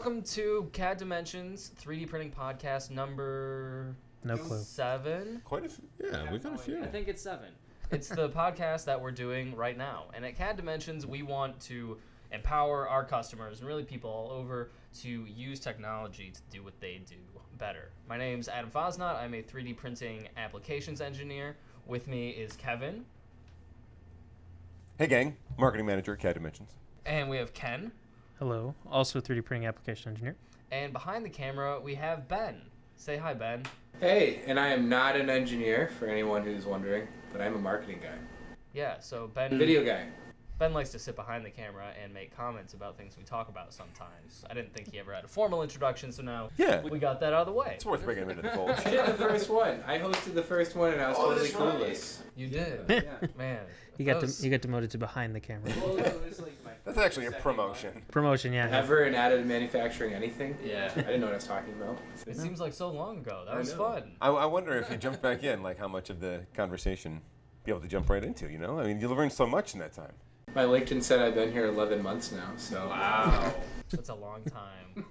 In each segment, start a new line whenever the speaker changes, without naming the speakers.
Welcome to CADimensions 3D printing podcast number...
No clue.
7?
Quite a few. Yeah, we've got a few.
I think it's 7. It's the podcast that we're doing right now. And at CADimensions, we want to empower our customers and really people all over to use technology to do what they do better. My name's Adam Fosnot. I'm a 3D printing applications engineer. With me is Kevin.
Hey gang, marketing manager at CADimensions.
And we have Ken.
Hello, also a 3D printing application engineer.
And behind the camera, we have Ben. Say hi, Ben.
Hey, and I am not an engineer, for anyone who's wondering, but I'm a marketing guy.
Yeah, so Ben...
Video guy.
Ben likes to sit behind the camera and make comments about things we talk about sometimes. I didn't think he ever had a formal introduction, so now we got that out of the way.
It's worth bringing him into the fold.
I did the first one. I hosted the first one, and I was totally clueless.
You did?
Yeah.
Man.
You got demoted to behind the camera.
Well, it was like my
That's actually a
second
promotion.
month.
Promotion, yeah.
Ever in additive manufacturing anything?
Yeah.
I didn't know what I was talking about.
It seems like so long ago. That
I
was
know.
fun.
I wonder if you jump back in, like how much of the conversation be able to jump right into, you know? I mean, you'll learn so much in that time.
My LinkedIn said I've been here 11 months now, so...
Wow. That's a long time.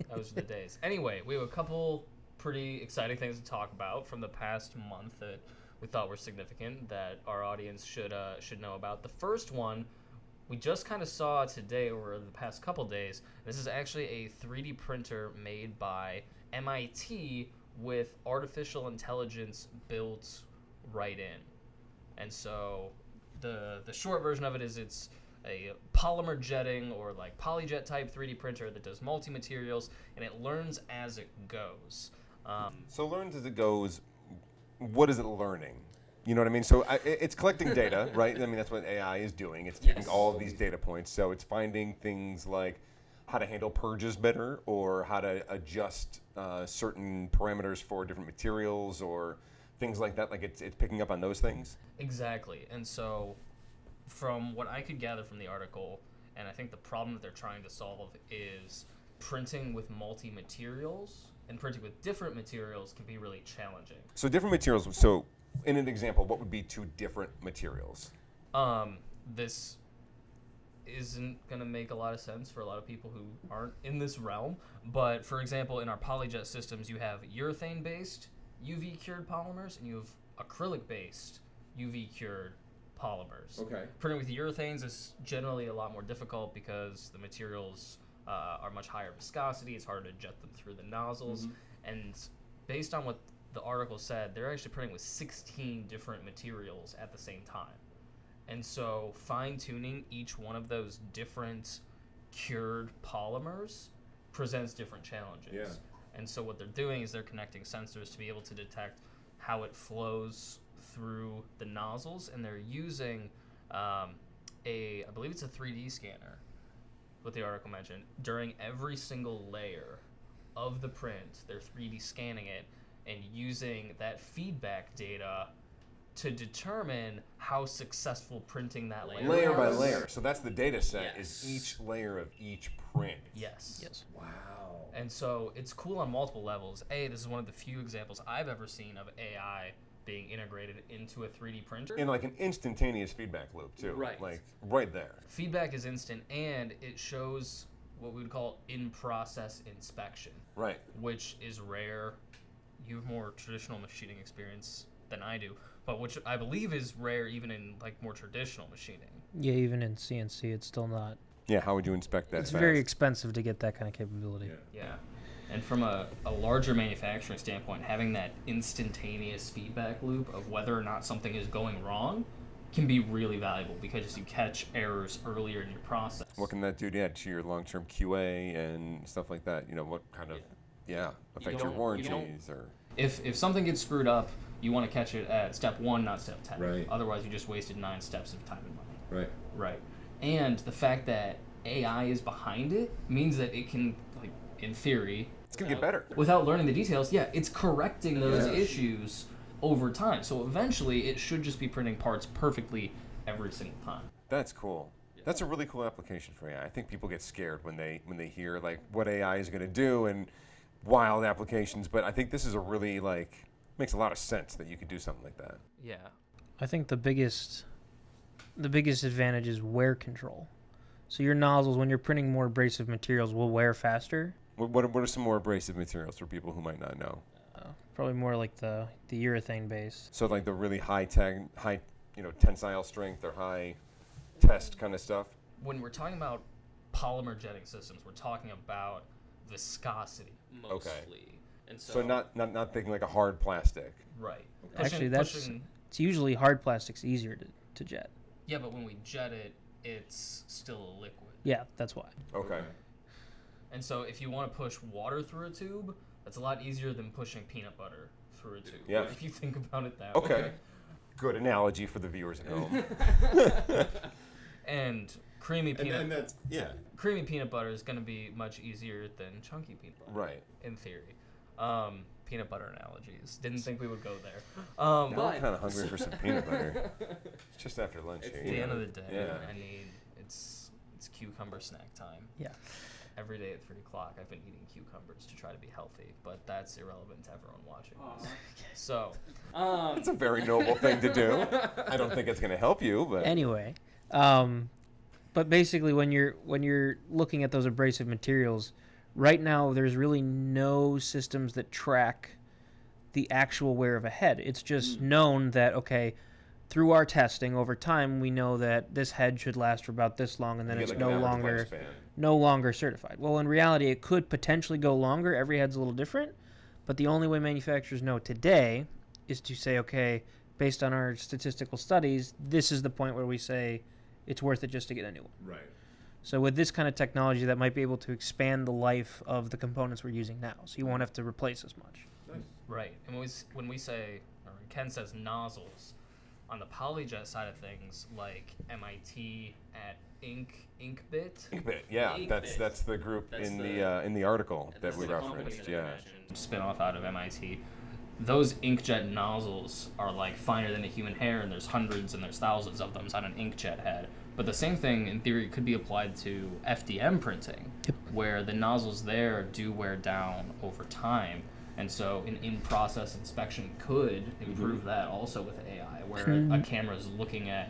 Those are the days. Anyway, we have a couple pretty exciting things to talk about from the past month that we thought were significant that our audience should know about. The first one we just kind of saw today over the past couple days. This is actually a 3D printer made by MIT with artificial intelligence built right in. And so the short version of it is it's a polymer jetting or like polyjet type 3D printer that does multi-materials, and it learns as it goes.
So learns as it goes, what is it learning? You know what I mean? So it's collecting data, right? I mean, that's what AI is doing. It's taking all of these data points. So it's finding things like how to handle purges better or how to adjust certain parameters for different materials or things like that. Like it's picking up on those things.
Exactly. And so from what I could gather from the article, and I think the problem that they're trying to solve is printing with multi-materials and printing with different materials can be really challenging.
So different materials. So in an example, what would be two different materials?
This isn't going to make a lot of sense for a lot of people who aren't in this realm. But for example, in our polyjet systems, you have urethane-based UV cured polymers and you have acrylic-based UV cured polymers.
Okay.
Printing with urethanes is generally a lot more difficult because the materials are much higher viscosity. It's harder to jet them through the nozzles. Mm-hmm. And based on what the article said, they're actually printing with 16 different materials at the same time. And so fine-tuning each one of those different cured polymers presents different challenges.
Yeah.
And so what they're doing is they're connecting sensors to be able to detect how it flows through the nozzles, and they're using I believe it's a 3D scanner, what the article mentioned. During every single layer of the print, they're 3D scanning it and using that feedback data to determine how successful printing that
Layer by
was.
layer. So that's the data set,
Yes.
is each layer of each print.
Yes.
Wow.
And so it's cool on multiple levels. This is one of the few examples I've ever seen of AI being integrated into a 3D printer.
In like an instantaneous feedback loop too.
Right.
Like right there.
Feedback is instant, and it shows what we would call in-process inspection,
Right.
which is rare. You have more traditional machining experience than I do, but which I believe is rare even in like more traditional machining.
Yeah, even in CNC, it's still not.
Yeah, how would you inspect that
It's
fast?
very expensive to get that kind of capability.
Yeah. And from a larger manufacturing standpoint, having that instantaneous feedback loop of whether or not something is going wrong can be really valuable because you catch errors earlier in your process.
What can that do to your long-term QA and stuff like that? You know, what kind of, affect your warranties or...
If something gets screwed up, you want to catch it at step 1, not step 10.
Right.
Otherwise, you just wasted 9 steps of time and money.
Right.
Right. And the fact that AI is behind it means that it can, like, in theory...
It's going to get better.
Without learning the details, it's correcting those
Yes.
issues over time. So eventually, it should just be printing parts perfectly every single time.
That's cool. That's a really cool application for AI. I think people get scared when they hear like what AI is going to do and wild applications, but I think this is a really makes a lot of sense that you could do something like that.
Yeah.
I think the biggest advantage is wear control. So your nozzles, when you're printing more abrasive materials, will wear faster.
What are some more abrasive materials for people who might not know?
Probably more like the urethane base.
So like the really high tensile strength or high test kind of stuff.
When we're talking about polymer jetting systems, we're talking about viscosity mostly.
Okay.
And
So not thinking like a hard plastic.
right.
Actually, it's usually hard plastic's easier to jet.
Yeah, but when we jet it, it's still a liquid.
Yeah, that's why.
Okay.
And so if you want to push water through a tube, that's a lot easier than pushing peanut butter through a tube.
Yeah.
If you think about it that
Okay.
way.
Good analogy for the viewers at home.
And creamy peanut
yeah.
creamy peanut butter is going to be much easier than chunky peanut butter.
Right.
In theory. Peanut butter analogies. Didn't think we would go there.
Now I'm kind of hungry for some peanut butter. It's just after lunch here.
At the end of the day,
Yeah.
I need it's cucumber snack time.
Yeah.
Every day at 3 o'clock, I've been eating cucumbers to try to be healthy, but that's irrelevant to everyone watching this. So,
It's a very noble thing to do. I don't think it's going to help you, but
Anyway, but basically, when you're looking at those abrasive materials, right now there's really no systems that track the actual wear of a head. It's just known that, okay, through our testing over time, we know that this head should last for about this long, and then
you
it's
get, like, an
no
average
longer
lifespan.
certified. Well, in reality, it could potentially go longer. Every head's a little different, but the only way manufacturers know today is to say, okay, based on our statistical studies, this is the point where we say it's worth it just to get a new one.
Right.
So with this kind of technology, that might be able to expand the life of the components we're using now, so you won't have to replace as much.
right. And when we say, or when Ken says nozzles, on the polyjet side of things, like MIT at Inkbit.
Inkbit, yeah,
Inkbit.
that's the group
That's
in
the-
the article that
That's
we
the company
referenced.
that I
Yeah.
mentioned, spin off out of MIT. Those inkjet nozzles are like finer than a human hair, and there's hundreds and there's thousands of them on an inkjet head. But the same thing, in theory, could be applied to FDM printing, where the nozzles there do wear down over time. And so an in-process inspection could improve that also with AI, where a camera is looking at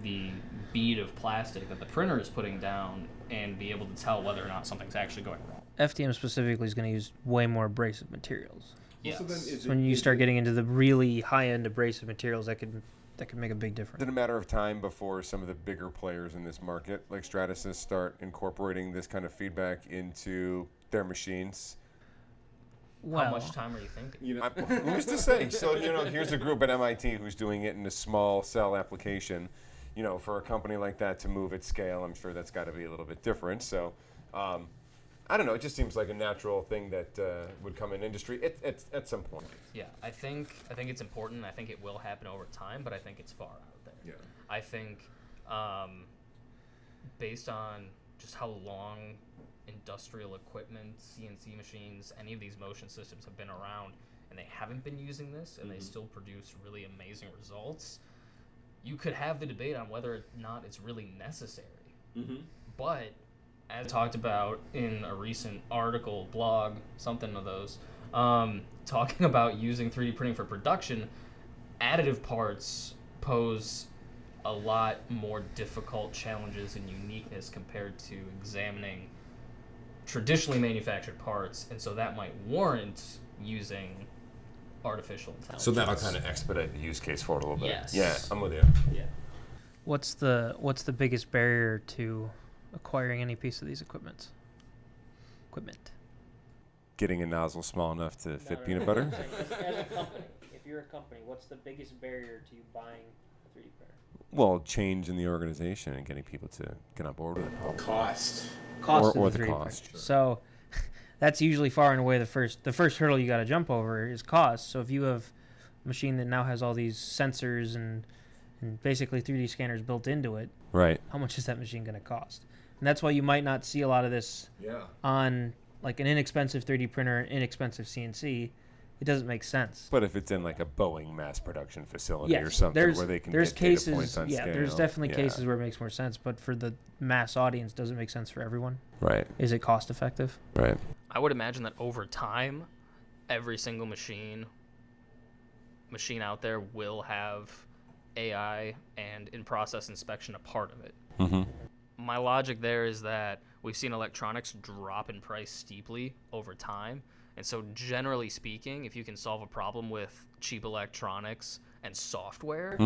the bead of plastic that the printer is putting down and be able to tell whether or not something's actually going wrong.
FDM specifically is going to use way more abrasive materials.
Yes.
So when you start getting into the really high-end abrasive materials, that could make a big difference.
Is it a matter of time before some of the bigger players in this market, like Stratasys, start incorporating this kind of feedback into their machines?
Well,
How much time are you thinking?
Who's to say? So, here's a group at MIT who's doing it in a small cell application. For a company like that to move at scale, I'm sure that's got to be a little bit different. So, I don't know. It just seems like a natural thing that would come in industry at some point.
Yeah, I think it's important. I think it will happen over time, but I think it's far out there.
Yeah.
I think based on just how long industrial equipment, CNC machines, any of these motion systems have been around, and they haven't been using this, and they still produce really amazing results, you could have the debate on whether or not it's really necessary. But as talked about in a recent article, blog, something of those, talking about using 3D printing for production, additive parts pose a lot more difficult challenges and uniqueness compared to examining traditionally manufactured parts, and so that might warrant using artificial intelligence.
So that'll kind of expedite the use case for it a little bit.
Yes.
Yeah, I'm with you.
Yeah.
what's the biggest barrier to acquiring any piece of these equipment?
Getting a nozzle small enough to fit peanut butter?
As a company, if you're a company, what's the biggest barrier to you buying a 3D printer?
Well, change in the organization and getting people to get on board with it.
Cost.
Cost
Or
of the
the
3D
cost,
printer.
sure.
So that's usually far and away the first hurdle you got to jump over is cost. So if you have a machine that now has all these sensors and basically 3D scanners built into it,
Right.
how much is that machine going to cost? And that's why you might not see a lot of this on like an inexpensive 3D printer, inexpensive CNC. It doesn't make sense.
But if it's in like a Boeing mass production facility or
Yes,
something where they can
there's
get
cases,
data points on
yeah,
scale.
there's definitely
Yeah.
cases where it makes more sense. But for the mass audience, does it make sense for everyone?
Right,
Is it cost effective?
right.
I would imagine that over time, every single machine out there will have AI and in-process inspection a part of it.
Mm-hmm.
my logic there is that we've seen electronics drop in price steeply over time. And so generally speaking, if you can solve a problem with cheap electronics and software,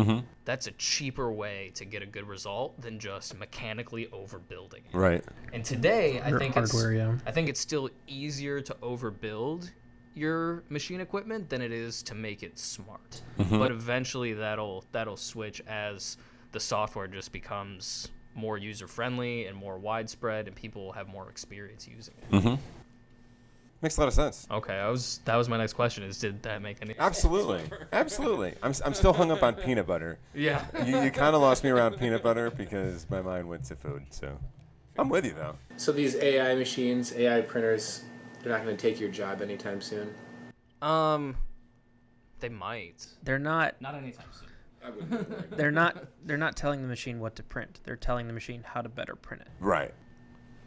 that's a cheaper way to get a good result than just mechanically overbuilding it.
Right.
And today, I think
hardware,
I think it's still easier to overbuild your machine equipment than it is to make it smart. But eventually that'll switch as the software just becomes more user friendly and more widespread, and people will have more experience using it.
Makes a lot of sense.
Okay, that was my next question. Is did that make any sense?
Absolutely. I'm still hung up on peanut butter.
Yeah.
You kind of lost me around peanut butter because my mind went to food. So I'm with you though.
So these AI machines, AI printers, they're not going to take your job anytime soon?
They might.
They're not.
Not anytime soon.
They're not telling the machine what to print. They're telling the machine how to better print it.
Right.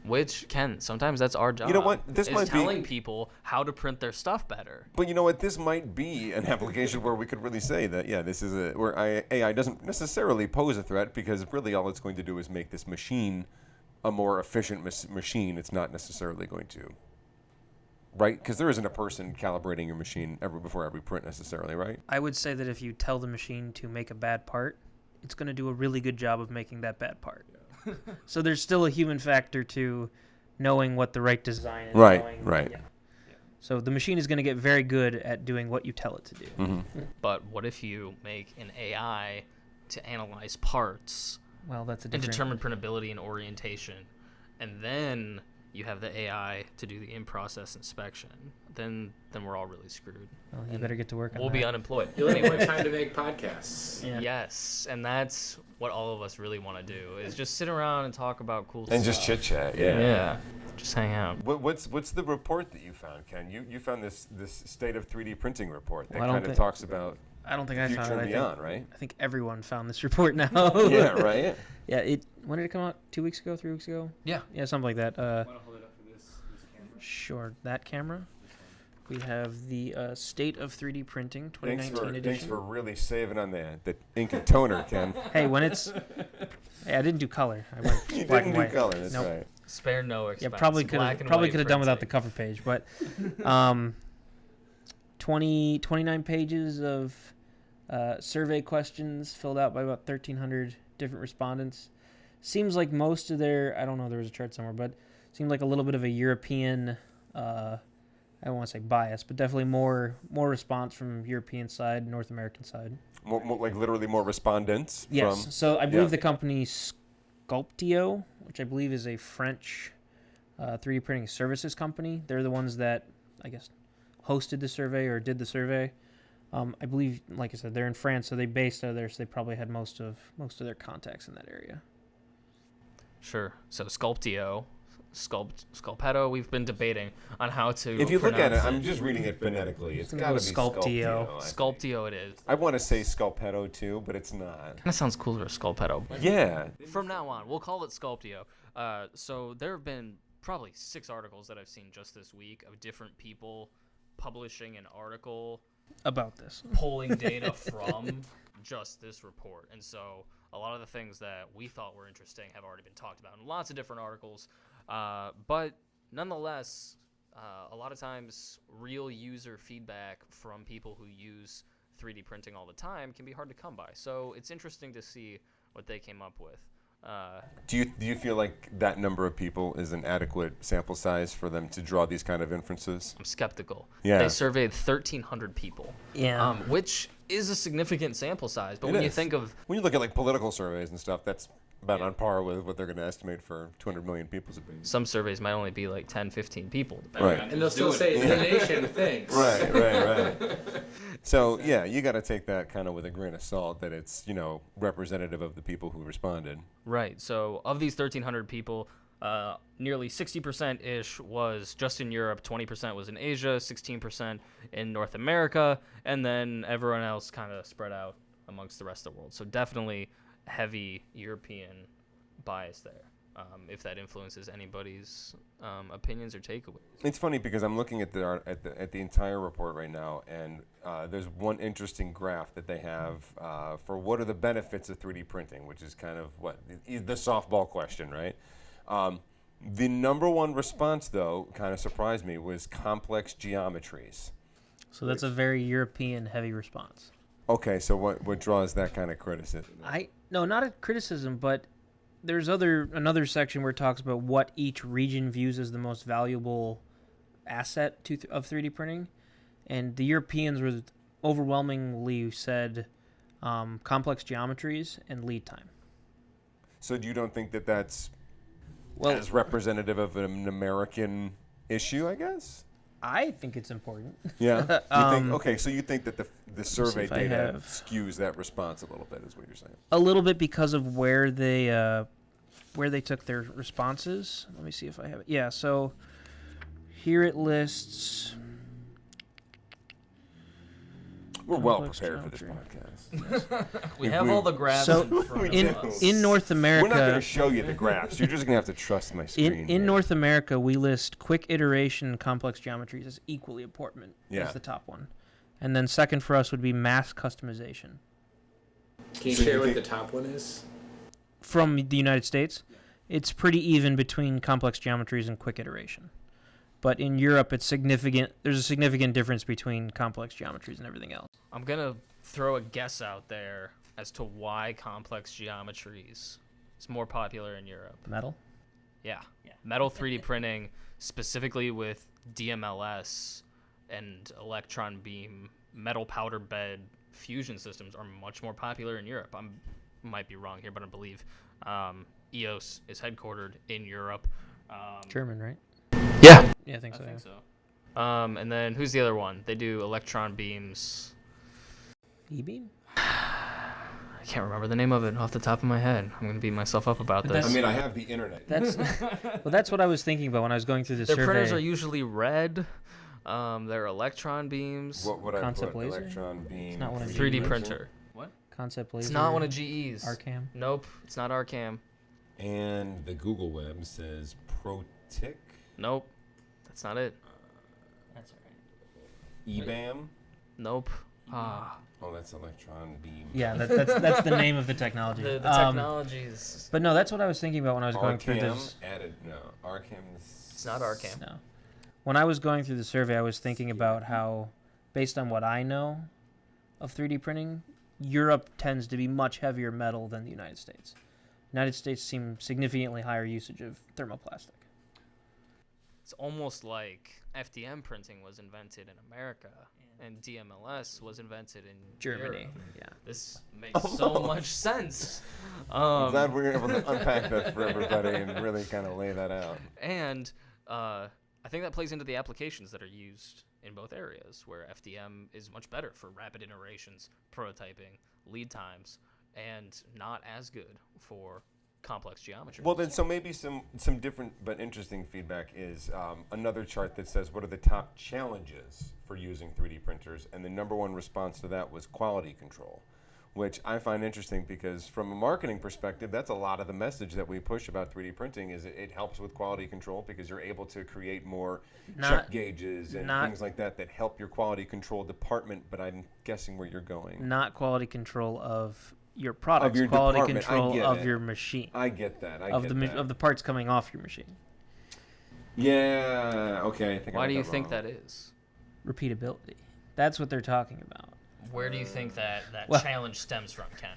Which, Ken, sometimes that's our job.
You know what? This might be
telling people how to print their stuff better.
But you know what? This might be an application where we could really say that, yeah, this is where AI doesn't necessarily pose a threat, because really all it's going to do is make this machine a more efficient machine. It's not necessarily going to, right? Because there isn't a person calibrating your machine before every print necessarily, right?
I would say that if you tell the machine to make a bad part, it's going to do a really good job of making that bad part. So there's still a human factor to knowing what the right design is.
Right. Yeah.
So the machine is going to get very good at doing what you tell it to do.
But what if you make an AI to analyze parts
Well, that's a
and
different...
determine printability and orientation, and then you have the AI to do the in-process inspection? Then we're all really screwed.
Well, you better get to work on
We'll
that.
be unemployed.
You'll have more time to make podcasts.
Yeah.
Yes, and that's what all of us really want to do, is just sit around and talk about cool stuff.
And just chit chat. Yeah.
Yeah, just hang out.
What's the report that you found, Ken? You found this state of 3D printing report that
Well, I don't
kind of
think-
talks about
I don't think I
future
found it.
and beyond, right?
I think everyone found this report now.
Yeah, right.
Yeah. When did it come out? 2 weeks ago? 3 weeks ago?
Yeah.
Yeah, something like that.
Want to hold it up for this camera?
Sure. That camera. We have the State of 3D Printing 2019 edition.
Thanks for really saving on the ink and toner, Ken.
Hey, when it's... Hey, I didn't do color. I went
You
black
didn't
and white.
do color, that's
Nope.
right.
Spare no
Yeah,
expense.
probably could
Black and
have
white
done without the
printing.
cover page, but 29 pages of survey questions filled out by about 1,300 different respondents. Seems like most of their, I don't know, there was a chart somewhere, but seemed like a little bit of a European, I don't want to say bias, but definitely more response from European side, North American side.
More, like literally more respondents.
Yes.
From,
So I believe
yeah.
the company Sculpteo, which I believe is a French 3D printing services company, they're the ones that, I guess, hosted the survey or did the survey. I believe, like I said, they're in France, so they based out of there, so they probably had most of their contacts in that area.
Sure. So Sculpteo, Sculpetto, we've been debating on how to
If you look at it,
pronounce
I'm just reading it phonetically. It's
gonna
got
go
to be
Sculpteo.
Sculpteo.
Sculpteo it is.
I want to say Sculpetto too, but it's not.
Kind of sounds cooler, Sculpetto.
Yeah.
From now on, we'll call it Sculpteo. So there have been probably 6 articles that I've seen just this week of different people publishing an article
About this.
pulling data from just this report. And so a lot of the things that we thought were interesting have already been talked about in lots of different articles. But nonetheless, a lot of times real user feedback from people who use 3D printing all the time can be hard to come by. So it's interesting to see what they came up with.
Do you feel like that number of people is an adequate sample size for them to draw these kind of inferences?
I'm skeptical.
Yeah.
They surveyed 1,300 people.
Yeah.
Which is a significant sample size. But
It
when you
is.
think of
When you look at like political surveys and stuff, that's about on par with what they're going to estimate for 200 million people.
some surveys might only be like 10, 15 people.
Right.
And they'll still say the nation thinks.
Right. So yeah, you got to take that kind of with a grain of salt that it's representative of the people who responded.
Right. So of these 1,300 people, nearly 60%-ish was just in Europe, 20% was in Asia, 16% in North America, and then everyone else kind of spread out amongst the rest of the world. So definitely heavy European bias there. if that influences anybody's opinions or takeaways.
It's funny because I'm looking at the entire report right now, and there's one interesting graph that they have for what are the benefits of 3D printing, which is kind of the softball question, right? The number one response, though, kind of surprised me, was complex geometries.
So that's a very European heavy response.
Okay, so what draws that kind of criticism?
No, not a criticism, but there's another section where it talks about what each region views as the most valuable asset of 3D printing, and the Europeans were overwhelmingly said complex geometries and lead time.
So you don't think that that's as representative of an American issue, I guess?
I think it's important.
Yeah. So you think that the survey data skews that response a little bit, is what you're saying?
A little bit because of where they took their responses. Let me see if I have it. Yeah. So here it lists.
We're well prepared for this podcast.
We have all the graphs in front of us.
In North America,
we're not going to show you the graphs. You're just going to have to trust my screen.
In North America, we list quick iteration and complex geometries as equally important as the top one. And then second for us would be mass customization.
Can you share what the top one is?
From the United States, it's pretty even between complex geometries and quick iteration. But in Europe, it's significant. There's a significant difference between complex geometries and everything else.
I'm going to throw a guess out there as to why complex geometries is more popular in Europe.
Metal?
Yeah. Metal 3D printing, specifically with DMLS and electron beam metal powder bed fusion systems, are much more popular in Europe. I might be wrong here, but I believe EOS is headquartered in Europe.
German, right?
Yeah.
Yeah, I think so.
And then who's the other one? They do electron beams.
E-beam?
I can't remember the name of it off the top of my head. I'm going to beat myself up about this.
I mean, I have the internet.
That's what I was thinking about when I was going through the survey.
Their printers are usually red. They're electron beams.
What would I
Concept
put?
laser?
Electron beam.
It's not one of
3D printer. What?
Concept laser.
It's not one of GE's.
Arcam?
Nope, it's not Arcam.
And the Google web says Protic.
Nope, that's not it.
That's all right.
EBAM.
Nope. Ah.
Oh, that's electron beam.
Yeah, that's the name of the technology.
The technologies.
But no, that's what I was thinking about when I was going through this.
Arcam's.
It's not Arcam.
No. When I was going through the survey, I was thinking about how, based on what I know of 3D printing, Europe tends to be much heavier metal than the United States. United States seems significantly higher usage of thermoplastic.
It's almost like FDM printing was invented in America and DMLS was invented in
Germany.
Europe.
Yeah.
This makes so much sense.
I'm glad we're able to unpack that for everybody and really kind of lay that out.
And I think that plays into the applications that are used in both areas, where FDM is much better for rapid iterations, prototyping, lead times, and not as good for complex geometry.
Well, then, so maybe some different but interesting feedback is another chart that says what are the top challenges for using 3D printers, and the number one response to that was quality control, which I find interesting because from a marketing perspective, that's a lot of the message that we push about 3D printing is it helps with quality control because you're able to create more check gauges and things like that help your quality control department, but I'm guessing where you're going.
Not quality control of your products,
Of your
quality
department.
control of your machine.
I get that.
Of the parts coming off your machine.
Yeah, okay. I think
Why
I
do
got
you
that
think
wrong.
that is?
Repeatability. That's what they're talking about.
Where do you think that challenge stems from, Ken?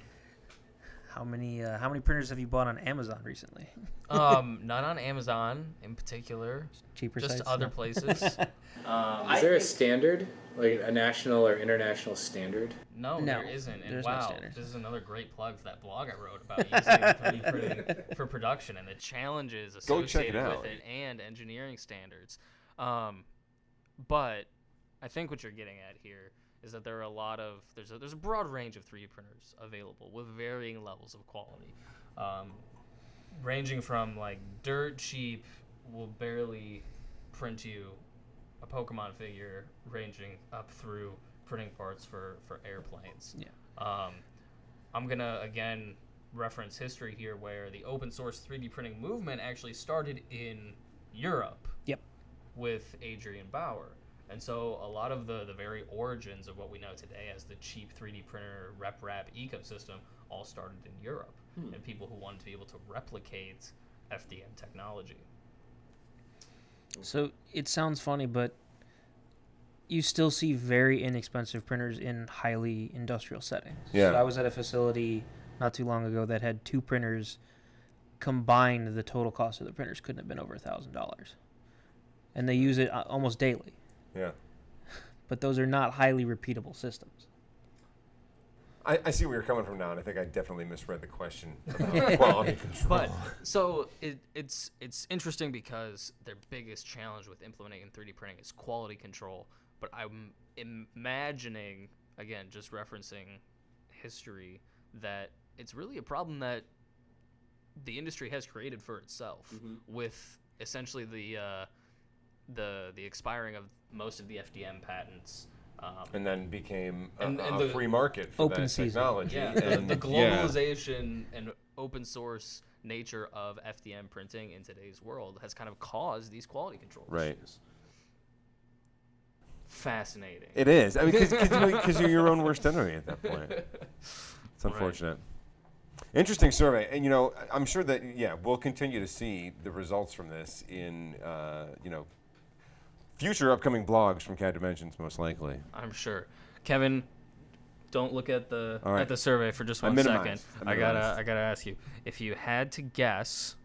How many printers have you bought on Amazon recently?
Not on Amazon in particular.
Cheaper
just
sites?
other places.
Is there a standard, like a national or international standard?
No, there isn't. And
there's no
wow,
standard.
this is another great plug for that blog I wrote about using 3D printing for production and the challenges associated with it and engineering standards. But I think what you're getting at here is that there are there's a broad range of 3D printers available with varying levels of quality, ranging from like dirt cheap will barely print you a Pokemon figure, ranging up through printing parts for airplanes.
Yeah.
I'm gonna again reference history here where the open source 3D printing movement actually started in Europe.
Yep.
With Adrian Bauer. And so a lot of the very origins of what we know today as the cheap 3D printer RepRap ecosystem all started in Europe. And people who wanted to be able to replicate FDM technology.
So it sounds funny, but you still see very inexpensive printers in highly industrial settings.
Yeah.
So I was at a facility not too long ago that had 2 printers. Combined, the total cost of the printers couldn't have been over $1,000. And they use it almost daily.
Yeah.
But those are not highly repeatable systems.
I see where you're coming from now, and I think I definitely misread the question about quality control.
But so it's interesting because their biggest challenge with implementing in 3D printing is quality control. But I'm imagining, again, just referencing history, that it's really a problem that the industry has created for itself with essentially the expiring of most of the FDM patents.
And then became
and
a
the
free market for
open
that
season.
technology.
Yeah,
and
the globalization and open source nature of FDM printing in today's world has kind of caused these quality control
Right.
issues. Fascinating.
It is. I mean, because you're your own worst enemy at that point. It's unfortunate. Interesting survey, and I'm sure that we'll continue to see the results from this in future upcoming blogs from CADimensions, most likely.
I'm sure. Kevin, don't look at
right.
the survey for just
I
one
minimized.
second.
I
I
minimized.
gotta ask you, if you had to guess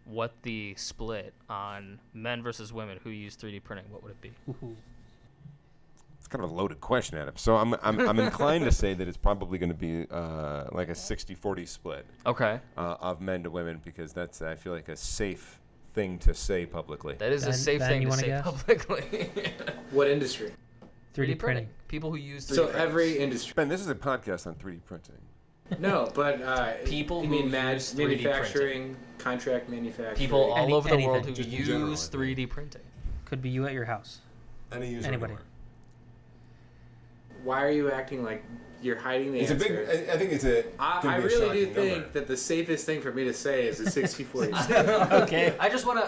what the split on men versus women who use 3D printing, what would it be?
It's kind of a loaded question, Adam. So I'm inclined to say that it's probably going to be like a 60-40 split
Okay.
of men to women, because that's, I feel like, a safe thing to say publicly.
That is a
Ben-
safe
Ben,
thing
you
to
wanna
say
guess?
publicly.
What industry?
3D printing.
People who use 3D
So
printers.
every industry.
Ben, this is a podcast on 3D printing.
No, but
People
you
who
mean
use 3D
manufacturing, contract manufacturing.
People all over the world who
Just in general, I
use
think.
3D printing.
Could be you at your house.
Any user
Anybody.
anywhere.
Why are you acting like you're hiding the
It's a
answer?
big. I think it's a.
I
gonna be a
really do
shocking
think
number.
that the safest thing for me to say is a 60-40.
Okay. I just wanna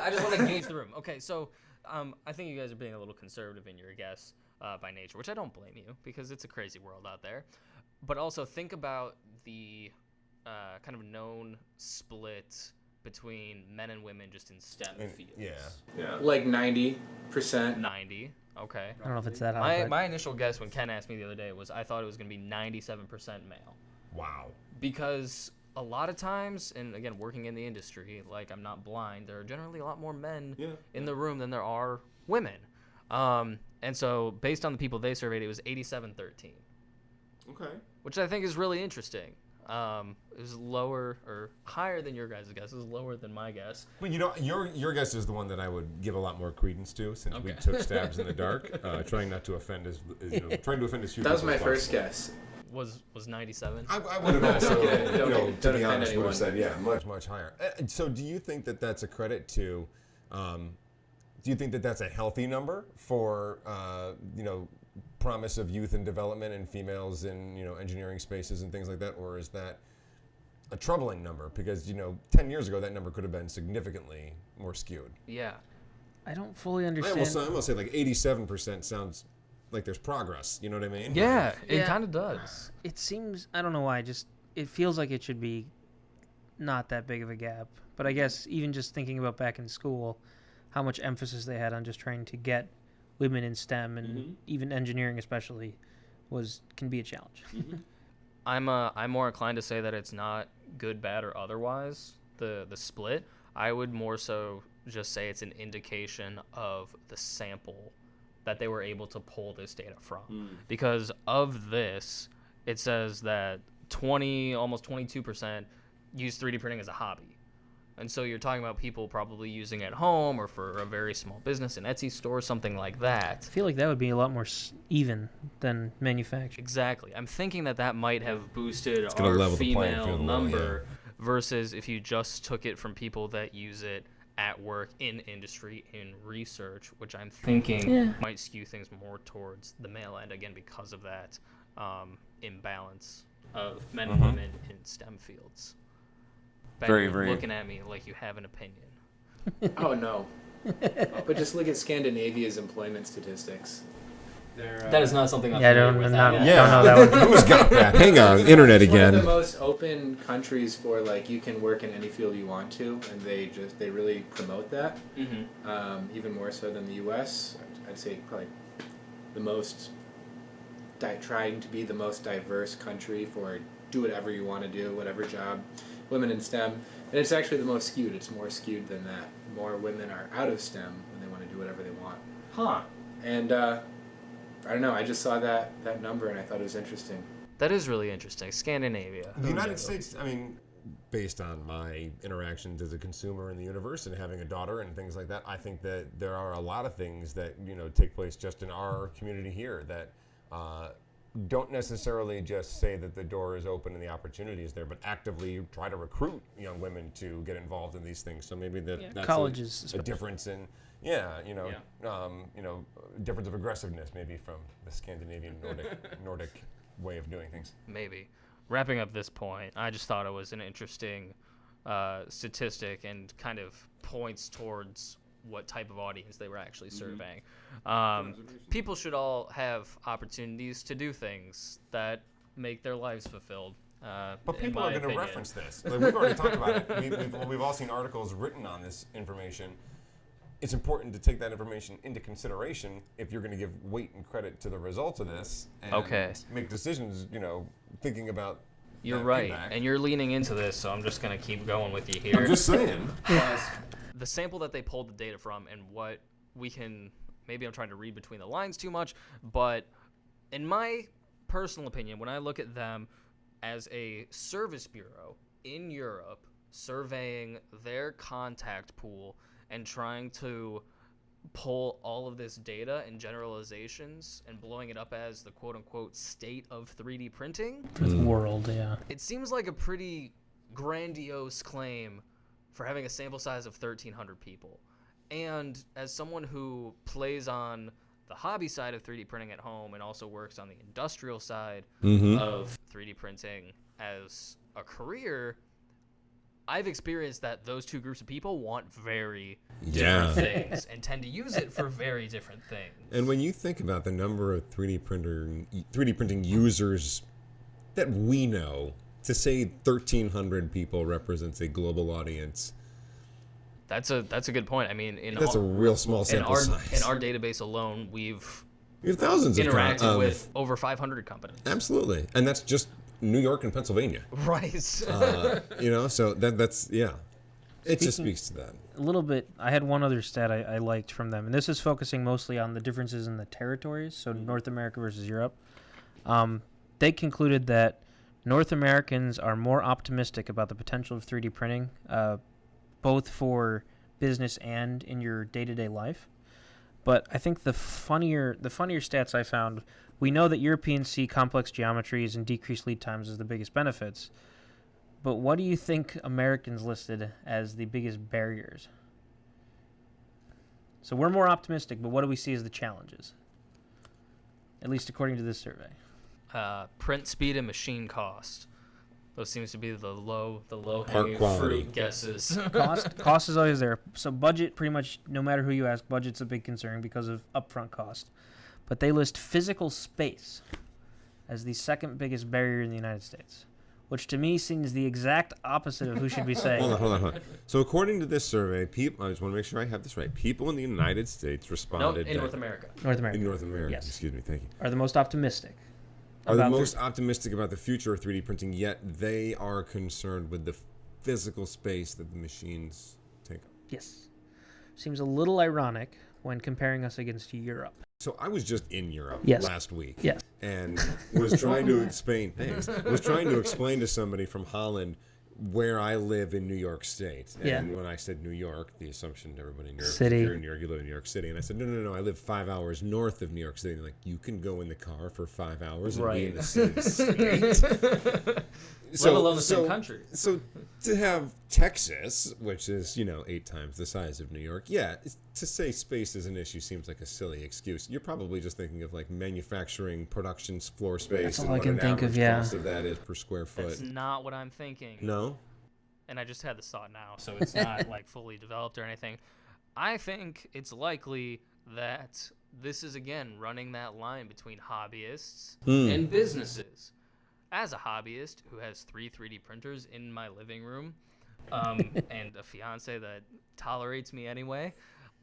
gauge the room. Okay, so I think you guys are being a little conservative in your guess by nature, which I don't blame you, because it's a crazy world out there. But also think about the kind of known split between men and women just in STEM fields.
Yeah.
Like 90%.
90. Okay.
I don't know if it's that high.
My initial guess when Ken asked me the other day was I thought it was going to be 97% male.
Wow.
Because a lot of times, and again, working in the industry, like, I'm not blind, there are generally a lot more men in the room than there are women. And so based on the people they surveyed, it was 87-13.
Okay.
Which I think is really interesting. It was lower or higher than your guys' guess. It was lower than my guess.
But your guess is the one that I would give a lot more credence to, since we
Okay.
took stabs in the dark, trying not to offend trying to offend as few
That was
people
my
as
first
possible.
Was 97?
I would have also,
Don't
to
offend
be honest, would
anyone.
have said, much higher. So do you think that that's a credit to, do you think that that's a healthy number for, promise of youth and development and females in, engineering spaces and things like that? Or is that a troubling number? Because, 10 years ago, that number could have been significantly more skewed.
Yeah.
I don't fully
I'm
understand.
gonna say like 87% sounds like there's progress. You know what I mean?
Yeah, it
Yeah.
kind of does.
It seems, I don't know why, it feels like it should be not that big of a gap. But I guess even just thinking about back in school, how much emphasis they had on just trying to get women in STEM and even engineering especially can be a challenge.
I'm more inclined to say that it's not good, bad, or otherwise, the split. I would more so just say it's an indication of the sample that they were able to pull this data from. Because of this, it says that almost 22% use 3D printing as a hobby. And so you're talking about people probably using it at home or for a very small business, an Etsy store, something like that.
I feel like that would be a lot more even than manufacturing.
Exactly. I'm thinking that might have boosted
gonna
our
level the playing
female
field a little,
number versus if you just took it from people that use it at work, in industry, in research, which I'm thinking might skew things more towards the male end, again, because of that imbalance of men and women in STEM fields. Ben,
Very,
you're
very-
looking at me like you have an opinion.
Oh no. But just look at Scandinavia's employment statistics.
That is not something I'm
Yeah, I
familiar
don't,
with.
not,
at all.
Yeah.
don't know that one.
Who's got that? Hang on, internet
It's one of
again.
the most open countries for like you can work in any field you want to, and they really promote that. Even more so than the U.S. I'd say probably the most trying to be the most diverse country for do whatever you want to do, whatever job, women in STEM, and it's actually the most skewed. It's more skewed than that. More women are out of STEM when they want to do whatever they want.
Huh.
And I don't know. I just saw that number and I thought it was interesting.
That is really interesting. Scandinavia.
The United States, I mean, based on my interactions as a consumer in the universe and having a daughter and things like that, I think that there are a lot of things that, take place just in our community here that don't necessarily just say that the door is open and the opportunity is there, but actively try to recruit young women to get involved in these things. So maybe that's
Colleges,
a difference in, difference of aggressiveness maybe from the Scandinavian Nordic way of doing things.
Maybe. Wrapping up this point, I just thought it was an interesting statistic and kind of points towards what type of audience they were actually surveying. People should all have opportunities to do things that make their lives fulfilled.
But people are going to reference this. Like, we've already talked about it. We've all seen articles written on this information. It's important to take that information into consideration if you're going to give weight and credit to the results of this and make decisions, thinking about
You're
that
right,
feedback.
and you're leaning into this, so I'm just going to keep going with you here.
I'm just saying.
The sample that they pulled the data from and what we can, maybe I'm trying to read between the lines too much, but in my personal opinion, when I look at them as a service bureau in Europe surveying their contact pool and trying to pull all of this data and generalizations and blowing it up as the quote-unquote state of 3D printing,
For the world, yeah.
it seems like a pretty grandiose claim for having a sample size of 1,300 people. And as someone who plays on the hobby side of 3D printing at home and also works on the industrial side of 3D printing as a career, I've experienced that those two groups of people want very different things and tend to use it for very different things.
And when you think about the number of 3D printing users that we know, to say 1,300 people represents a global audience.
That's a good point. I mean,
That's a real small sample size.
In our database alone, we
have thousands of
interacted with over 500 companies.
Absolutely, and that's just New York and Pennsylvania.
Right.
So that's it just speaks to that.
A little bit. I had one other stat I liked from them, and this is focusing mostly on the differences in the territories, so North America versus Europe. They concluded that North Americans are more optimistic about the potential of 3D printing, both for business and in your day-to-day life. But I think the funnier stats I found, we know that Europeans see complex geometries and decreased lead times as the biggest benefits. But what do you think Americans listed as the biggest barriers? So we're more optimistic, but what do we see as the challenges? At least according to this survey.
Print speed and machine cost. Those seems to be the low
Part quality
fruit guesses.
Cost is always there. So budget, pretty much no matter who you ask, budget's a big concern because of upfront cost. But they list physical space as the second biggest barrier in the United States, which to me seems the exact opposite of who should be saying.
Hold on. So according to this survey, I just want to make sure I have this right. People in the United States responded.
In North America.
In North America,
yes.
Excuse me, thank you.
Are the most optimistic.
Are the most optimistic about the future of 3D printing, yet they are concerned with the physical space that the machines take up.
Yes. Seems a little ironic when comparing us against Europe.
So I was just in Europe
Yes.
last week.
Yes.
And was trying to explain to somebody from Holland where I live in New York State. And when I said New York, the assumption to everybody in New York,
City.
if you're in New York, you live in New York City. And I said, no, I live 5 hours north of New York City. And they're like, you can go in the car for 5 hours and be in the same state.
Let alone the same country.
So to have Texas, which is, 8 times the size of New York, to say space is an issue seems like a silly excuse. You're probably just thinking of like manufacturing, production floor space.
That's all
and
I
what
can
an
think of,
average cost of that is per square foot.
That's not what I'm thinking.
No?
and I just had this thought now, so it's not like fully developed or anything. I think it's likely that this is again running that line between hobbyists and businesses. As a hobbyist who has 3 3D printers in my living room, and a fiance that tolerates me anyway,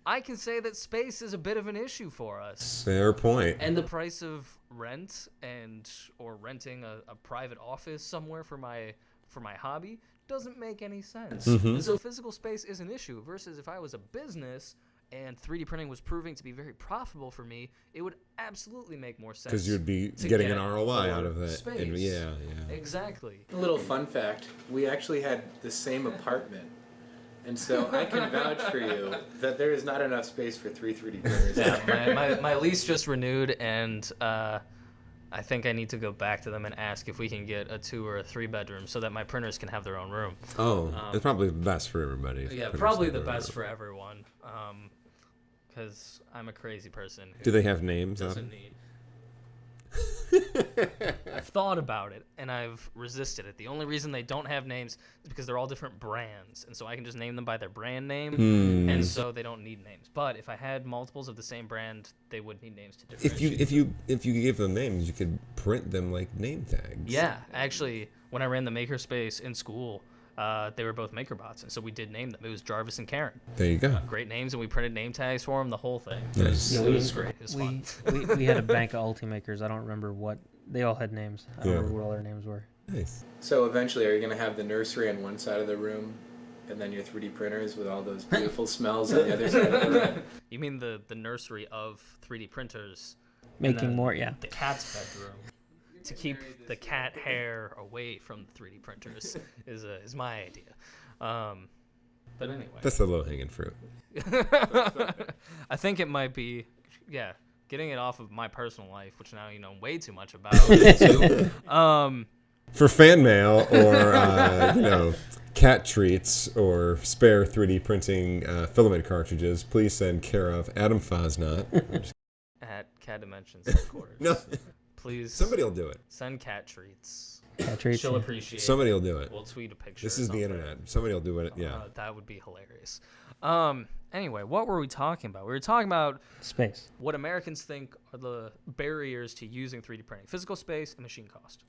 I can say that space is a bit of an issue for us.
Fair point.
And the price of rent or renting a private office somewhere for my hobby doesn't make any sense. And so physical space is an issue versus if I was a business and 3D printing was proving to be very profitable for me, it would absolutely make more sense.
Because you'd be getting an ROI out of it. And yeah.
Exactly.
A little fun fact, we actually had the same apartment. And so I can vouch for you that there is not enough space for 3 3D printers.
Yeah, my lease just renewed, and I think I need to go back to them and ask if we can get a 2 or a 3 bedroom so that my printers can have their own room.
Oh, it's probably the best for everybody.
Yeah, probably the best for everyone. Because I'm a crazy person.
Do they have names?
Doesn't need. I've thought about it and I've resisted it. The only reason they don't have names is because they're all different brands, and so I can just name them by their brand name, and so they don't need names. But if I had multiples of the same brand, they would need names to differentiate.
If you gave them names, you could print them like name tags.
Yeah, actually, when I ran the makerspace in school, they were both MakerBots, and so we did name them. It was Jarvis and Karen.
There you go.
Great names, and we printed name tags for them, the whole thing.
Nice.
It was great. It was fun.
We had a bank of Ultimakers. I don't remember what. They all had names. I don't remember what all their names were.
Nice.
So eventually, are you going to have the nursery on one side of the room, and then your 3D printers with all those beautiful smells on the other side of the room?
You mean the nursery of 3D printers?
Making more, yeah.
The cat's bedroom. To keep the cat hair away from the 3D printers is my idea. But anyway.
That's the low-hanging fruit.
I think it might be, getting it off of my personal life, which now you know way too much about.
For fan mail or, cat treats or spare 3D printing filament cartridges, please send care of Adam Fosnot.
At CADimensions headquarters.
No.
Please.
Somebody will do it.
Send cat treats.
Cat treats.
She'll appreciate
Somebody
it.
will do it.
We'll tweet a picture.
This is the internet. Somebody will do it. Yeah.
That would be hilarious. Anyway, what were we talking about? We were talking about
Space.
what Americans think are the barriers to using 3D printing. Physical space and machine cost.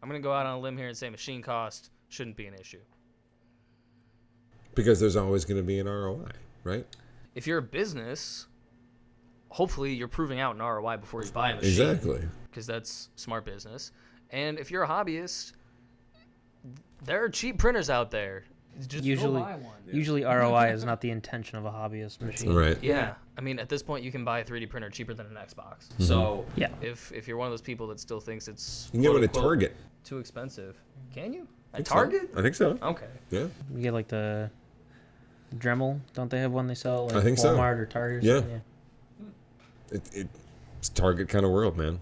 I'm going to go out on a limb here and say machine cost shouldn't be an issue.
Because there's always going to be an ROI, right?
If you're a business, hopefully you're proving out an ROI before you buy a machine.
Exactly.
Because that's smart business. And if you're a hobbyist, there are cheap printers out there. Just
Usually,
go buy one.
usually ROI is not the intention of a hobbyist machine.
Right.
Yeah, I mean, at this point, you can buy a 3D printer cheaper than an Xbox. So,
Yeah.
if you're one of those people that still thinks it's
You can get one at
quote-unquote
Target.
too expensive, can you?
I
At
think so.
Target?
I think so.
Okay.
Yeah.
You get like the Dremel. Don't they have one they sell? Like
I think so.
Walmart or Target or
Yeah.
something?
It's Target kind of world, man.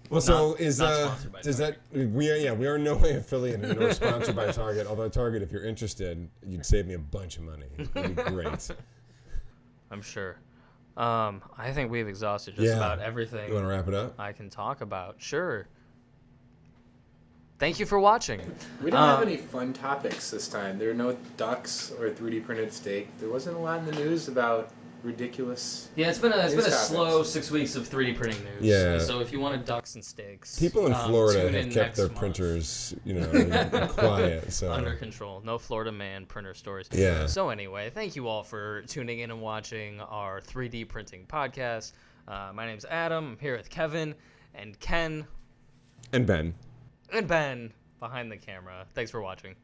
Well, so
Not sponsored by
is that we are in no way affiliated or sponsored by Target. Although Target, if you're interested, you'd save me a bunch of money. It'd be great.
I'm sure. I think we've exhausted just about everything
You want to wrap it up?
I can talk about. Sure. Thank you for watching.
We don't have any fun topics this time. There are no ducks or 3D printed steak. There wasn't a lot in the news about ridiculous.
Yeah, it's been a
topics.
slow 6 weeks of 3D printing news.
Yeah.
So if you wanted ducks and steaks,
People in Florida
tune
have
in
kept
next
their
month.
printers, quiet. So
Under control. No Florida man printer stories.
Yeah.
So anyway, thank you all for tuning in and watching our 3D printing podcast. My name's Adam. I'm here with Kevin and Ken
and Ben.
and Ben behind the camera. Thanks for watching.